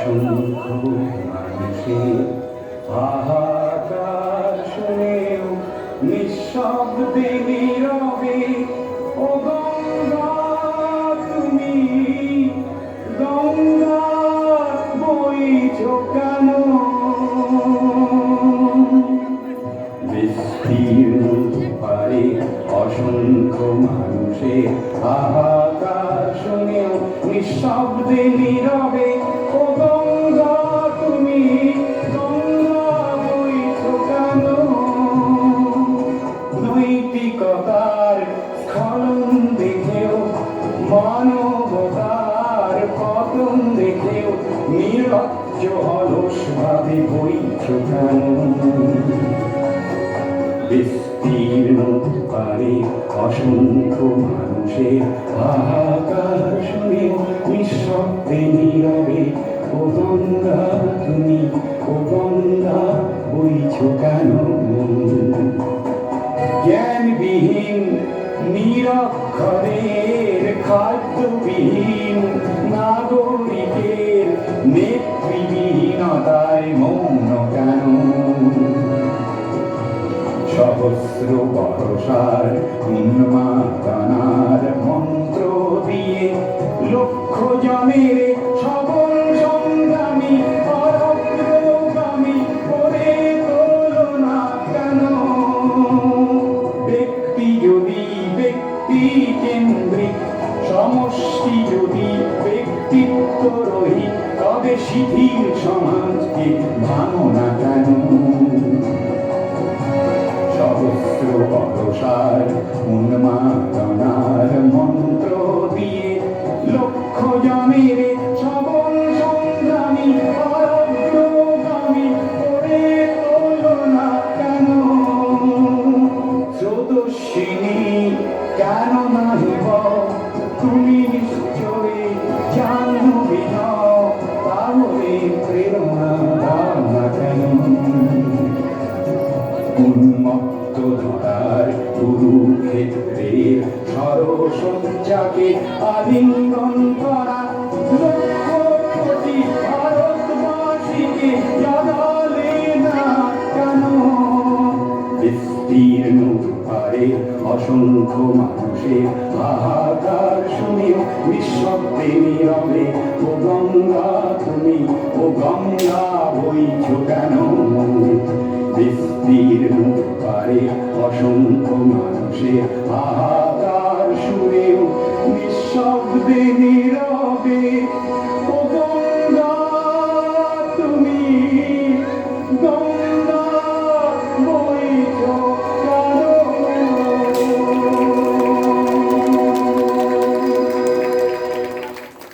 অসংখ্য মানুষের হাহাকার শুনেও নিঃশব্দে নীরবে ও গঙ্গা তুমি গঙ্গা বইছো কেন? বিস্তীর্ণ পারে অসংখ্য মানুষের হাহাকার শুনেও নিঃশব্দে নীরবে ও গঙ্গা তুমি গঙ্গা বইছো কেন? নৈতিকতার স্খলন দেখেও মানবতার পতন দেখেও নির্লজ্জ অলস ভাবে বইছো কেন? বিস্তীর্ণ পারে অসংখ্য মানুষের হাহাকার শুনে নিঃশব্দে নীরবে ও গঙ্গা তুমি ও গঙ্গা বইছো কেন? জ্ঞানবিহীন নিরক্ষরের খাদ্যবিহীন নাগরিকের নেতৃবিহীনতায় মৌন কেন? সহস্র বর্ষার উন্মাদনার মন্ত্র দিয়ে লক্ষ জনের সবল সংগ্রামী অগ্রগামী করে তোলো না কেন? ব্যক্তি যদি ব্যক্তি কেন্দ্রিক, সমষ্টি যদি ব্যক্তিত্ব রহিত, তবে শিথিল সমাজকে ভাঙো না কেন? সহস্র বর্ষার উন্মাদনার মন্ত্র দিয়ে লক্ষ জনের সবল সংগ্রামী অগ্রগামী করে তোলো না কেন? স্রোতস্বিনী কেন নাহিব তুমি নিশ্চয়ই জাহ্নবী নও, তাহলে প্রেরণা দাও না কেন? উন্মত্ত ধরার কুরুক্ষেত্রের সরসজ্জাকে আলিঙ্গন করা লক্ষ কোটি ভারতবাসীকে জাগালে না কেন? বিস্তীর্ণ পারে অসংখ্য মানুষের হাহাকার শুনেও নিঃশব্দে নীরবে ও গঙ্গা তুমি ও গঙ্গা বইছো কেন? বিস্তীর্ণ পারে অসংখ্য মানুষের